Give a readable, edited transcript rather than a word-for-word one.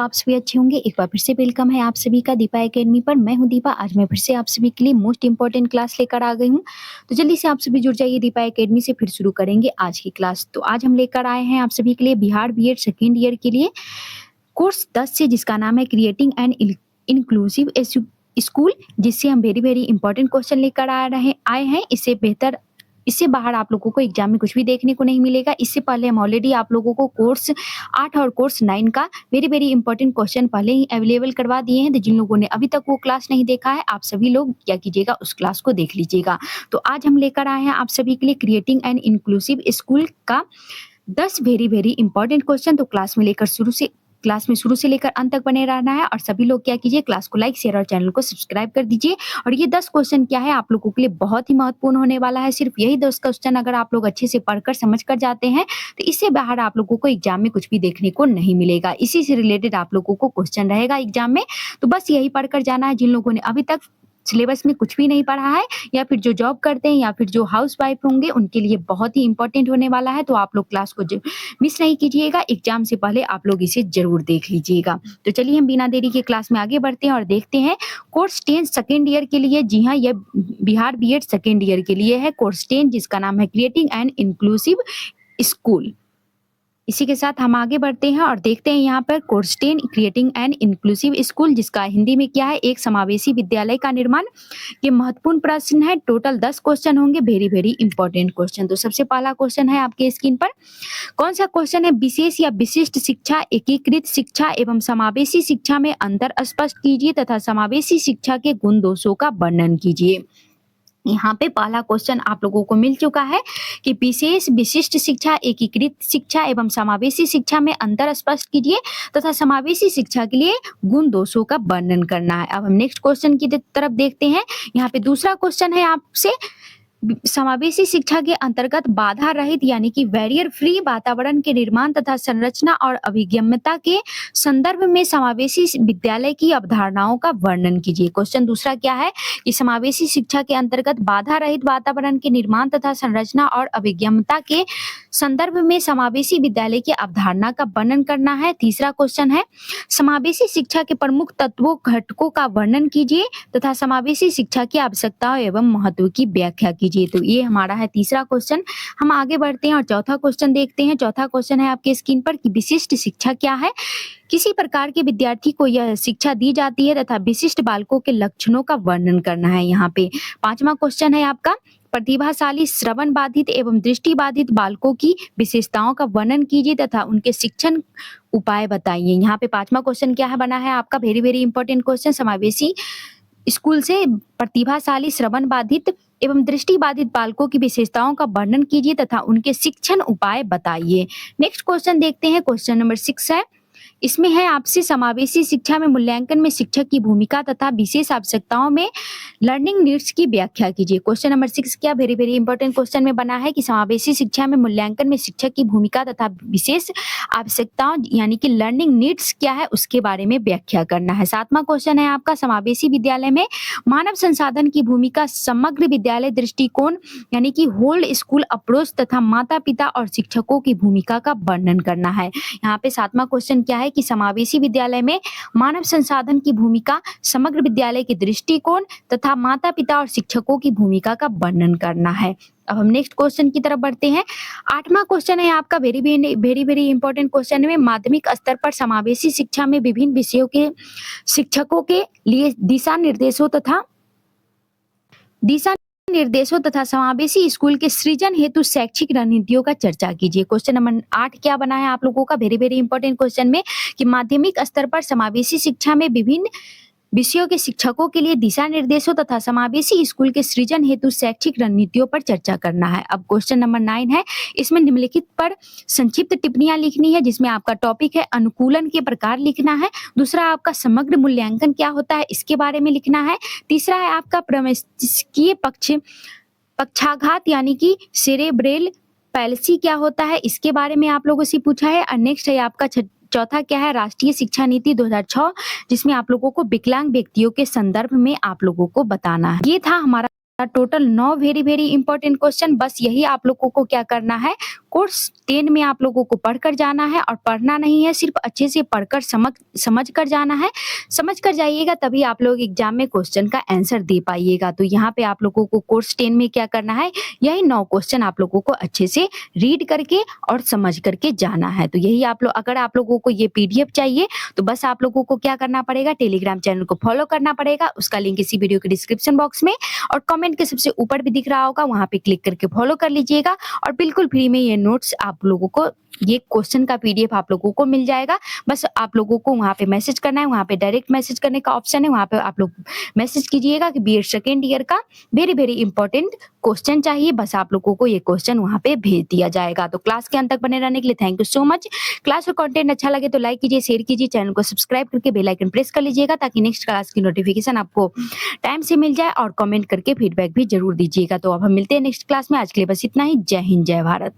आप सभी अच्छे होंगे। एक बार फिर से वेलकम है आप सभी का दीपा एकेडमी पर। मैं हूं दीपा। आज मैं फिर से आप सभी के लिए मोस्ट इंपॉर्टेंट क्लास लेकर आ गई हूं। तो जल्दी से आप सभी जुड़ जाइए, दीपा एकेडमी से फिर शुरू करेंगे आज की क्लास। तो आज हम लेकर आए हैं आप सभी के लिए बिहार बीएड सेकेंड ईयर के लिए कोर्स 10 से, जिसका नाम है क्रिएटिंग एंड इंक्लूसिव स्कूल, जिससे हम वेरी इंपॉर्टेंट क्वेश्चन लेकर आए हैं। इससे बाहर आप लोगों को एग्जाम में कुछ भी देखने को नहीं मिलेगा। इससे पहले हम ऑलरेडी आप लोगों को कोर्स 8 और कोर्स 9 का वेरी इंपॉर्टेंट क्वेश्चन पहले ही अवेलेबल करवा दिए हैं। तो जिन लोगों ने अभी तक वो क्लास नहीं देखा है, आप सभी लोग क्या कीजिएगा, उस क्लास को देख लीजिएगा। तो आज हम लेकर आए हैं आप सभी के लिए क्रिएटिंग एंड इंक्लूसिव स्कूल का 10 वेरी इंपॉर्टेंट क्वेश्चन। तो क्लास में शुरू से लेकर अंत तक बने रहना है। और सभी लोग क्या कीजिए, क्लास को लाइक, शेयर और चैनल को सब्सक्राइब कर दीजिए। और ये 10 क्वेश्चन क्या है, आप लोगों के लिए बहुत ही महत्वपूर्ण होने वाला है। सिर्फ यही 10 क्वेश्चन अगर आप लोग अच्छे से पढ़कर समझ कर जाते हैं, तो इससे बाहर आप लोगों को एग्जाम में कुछ भी देखने को नहीं मिलेगा। इसी से रिलेटेड आप लोगों को क्वेश्चन रहेगा एग्जाम में। तो बस यही पढ़कर जाना है। जिन लोगों ने अभी तक सिलेबस में कुछ भी नहीं पढ़ा है, या फिर जो जॉब करते हैं, या फिर जो हाउस वाइफ होंगे, उनके लिए बहुत ही इंपॉर्टेंट होने वाला है। तो आप लोग क्लास को मिस नहीं कीजिएगा। एग्जाम से पहले आप लोग इसे जरूर देख लीजिएगा। तो चलिए हम बिना देरी के क्लास में आगे बढ़ते हैं और देखते हैं कोर्स 10 सेकेंड ईयर के लिए। जी हाँ, यह बिहार बीएड सेकेंड ईयर के लिए है कोर्स 10, जिसका नाम है क्रिएटिंग एंड इंक्लूसिव स्कूल। इसी के साथ हम आगे बढ़ते हैं और देखते हैं यहाँ पर course 10 creating and inclusive school, जिसका हिंदी में क्या है, एक समावेशी विद्यालय का निर्माण। ये महत्वपूर्ण प्रश्न है। टोटल 10 क्वेश्चन होंगे, वेरी इंपॉर्टेंट क्वेश्चन। तो सबसे पहला क्वेश्चन है आपके स्क्रीन पर। कौन सा क्वेश्चन है? विशेष या विशिष्ट शिक्षा, एकीकृत शिक्षा एवं समावेशी शिक्षा में अंतर स्पष्ट कीजिए तथा समावेशी शिक्षा के गुण दोषों का वर्णन कीजिए। यहाँ पे पहला क्वेश्चन आप लोगों को मिल चुका है कि विशेष, विशिष्ट शिक्षा, एकीकृत शिक्षा एवं समावेशी शिक्षा में अंतर स्पष्ट कीजिए तथा समावेशी शिक्षा के लिए गुण दोषों का वर्णन करना है। अब हम नेक्स्ट क्वेश्चन की तरफ देखते हैं। यहाँ पे दूसरा क्वेश्चन है आपसे, समावेशी शिक्षा के अंतर्गत बाधा रहित यानी कि बैरियर फ्री वातावरण के निर्माण तथा संरचना और अभिगम्यता के संदर्भ में समावेशी विद्यालय की अवधारणाओं का वर्णन कीजिए। क्वेश्चन दूसरा क्या है कि समावेशी शिक्षा के अंतर्गत बाधा रहित वातावरण के निर्माण तथा संरचना और अभिगम्यता के संदर्भ में समावेशी विद्यालय की अवधारणा का वर्णन करना है। तीसरा क्वेश्चन है, समावेशी शिक्षा के प्रमुख तत्वों, घटकों का वर्णन कीजिए तथा समावेशी शिक्षा की आवश्यकताओं एवं महत्व की व्याख्या कीजिए। तो ये हमारा है तीसरा क्वेश्चन। हम आगे बढ़ते हैं और चौथा क्वेश्चन देखते हैं। चौथा क्वेश्चन है आपके स्क्रीन पर कि विशिष्ट शिक्षा क्या है? किसी प्रकार के विद्यार्थी को यह शिक्षा दी जाती है तथा विशिष्ट बालकों के लक्षणों का वर्णन करना है। यहाँ पे पांचवा क्वेश्चन है आपका, प्रतिभाशाली, श्रवण बाधित एवं दृष्टि बाधित बालकों की विशेषताओं का वर्णन कीजिए तथा उनके शिक्षण उपाय बताइए। यहाँ पे पांचवा क्वेश्चन क्या है बना है आपका, वेरी इंपॉर्टेंट क्वेश्चन। समावेशी स्कूल से प्रतिभाशाली, श्रवण बाधित एवं दृष्टि बाधित बालकों की विशेषताओं का वर्णन कीजिए तथा उनके शिक्षण उपाय बताइए। नेक्स्ट क्वेश्चन देखते हैं। क्वेश्चन नंबर 6 है, इसमें है आपसे समावेशी शिक्षा में मूल्यांकन में शिक्षक की भूमिका तथा विशेष आवश्यकताओं में लर्निंग नीड्स की व्याख्या कीजिए। क्वेश्चन नंबर 6 क्या वेरी इंपॉर्टेंट क्वेश्चन में बना है कि समावेशी शिक्षा में मूल्यांकन में शिक्षक की भूमिका तथा विशेष आवश्यकताओं यानी कि लर्निंग नीड्स क्या है, उसके बारे में व्याख्या करना है। सातवां क्वेश्चन है आपका, समावेशी विद्यालय में मानव संसाधन की भूमिका, समग्र विद्यालय दृष्टिकोण यानी कि होल स्कूल अप्रोच तथा माता पिता और शिक्षकों की भूमिका का वर्णन करना है। यहाँ पे सातवां क्वेश्चन क्या है कि समावेशी विद्यालय में मानव संसाधन की भूमिका, समग्र विद्यालय के दृष्टिकोण तथा माता पिता और शिक्षकों की भूमिका का वर्णन करना है। अब हम नेक्स्ट क्वेश्चन की तरफ बढ़ते हैं। आठवां क्वेश्चन है आपका वेरी इंपॉर्टेंट क्वेश्चन में, माध्यमिक स्तर पर समावेशी शिक्षा में विभिन्न विषयों के शिक्षकों के लिए दिशा निर्देशों तथा समावेशी स्कूल के सृजन हेतु शैक्षिक रणनीतियों का चर्चा कीजिए। क्वेश्चन नंबर 8 क्या बना है आप लोगों का, वेरी इंपॉर्टेंट क्वेश्चन में कि माध्यमिक स्तर पर समावेशी शिक्षा में विभिन्न विषयों के शिक्षकों के लिए दिशा निर्देशों तथा समावेशी स्कूल के सृजन हेतु शैक्षिक रणनीतियों पर चर्चा करना है। अब क्वेश्चन नंबर 9 है, इसमें निम्नलिखित पर संक्षिप्त टिप्पणियां लिखनी है, जिसमें आपका टॉपिक है अनुकूलन के प्रकार लिखना है। दूसरा आपका समग्र मूल्यांकन क्या होता है, इसके बारे में लिखना है। तीसरा है आपका प्रमस्तिष्कीय पक्षाघात यानी कि सेरेब्रल पैल्सी क्या होता है, इसके बारे में आप लोगों से पूछा है। और नेक्स्ट है आपका चौथा क्या है, राष्ट्रीय शिक्षा नीति 2006, जिसमें आप लोगों को विकलांग व्यक्तियों के संदर्भ में आप लोगों को बताना है। ये था हमारा टोटल 9 वेरी इंपॉर्टेंट क्वेश्चन। बस यही आप लोगों को क्या करना है, कोर्स 10 में आप लोगों को पढ़कर जाना है और पढ़ना नहीं है, सिर्फ अच्छे से पढ़कर समझ कर जाना है। समझ कर जाइएगा तभी आप लोग एग्जाम में क्वेश्चन का आंसर दे पाइएगा। तो यहाँ पे आप लोगों को कोर्स 10 में क्या करना है, यही 9 क्वेश्चन आप लोगों को अच्छे से रीड करके और समझ करके जाना है। तो यही आप लोग, अगर आप लोगों को ये पीडीएफ चाहिए तो बस आप लोगों को क्या करना पड़ेगा, टेलीग्राम चैनल को फॉलो करना पड़ेगा। उसका लिंक इसी वीडियो के डिस्क्रिप्शन बॉक्स में और कमेंट के सबसे ऊपर भी दिख रहा होगा, वहां पे क्लिक करके फॉलो कर लीजिएगा। और बिल्कुल फ्री में ये नोट्स आप लोगों को, ये क्वेश्चन का पीडीएफ आप लोगों को मिल जाएगा। बस आप लोगों को वहां पे मैसेज करना है, वहां पे डायरेक्ट मैसेज करने का ऑप्शन है, वहां पे आप लोग मैसेज कीजिएगा कि बीएड सेकेंड ईयर का वेरी वेरी इंपॉर्टेंट क्वेश्चन चाहिए। बस आप लोगों को ये क्वेश्चन वहां पे भेज दिया जाएगा। तो क्लास के अंत तक बने रहने के लिए thank you so much. Class और कंटेंट अच्छा लगे तो लाइक कीजिए, शेयर कीजिए, चैनल को सब्सक्राइब करके बेल आइकन प्रेस कर लीजिएगा ताकि नेक्स्ट क्लास की नोटिफिकेशन आपको टाइम से मिल जाए। और कमेंट करके फीडबैक भी जरूर दीजिएगा। तो अब हम मिलते हैं नेक्स्ट क्लास में। आज के लिए बस इतना ही। जय हिंद, जय भारत।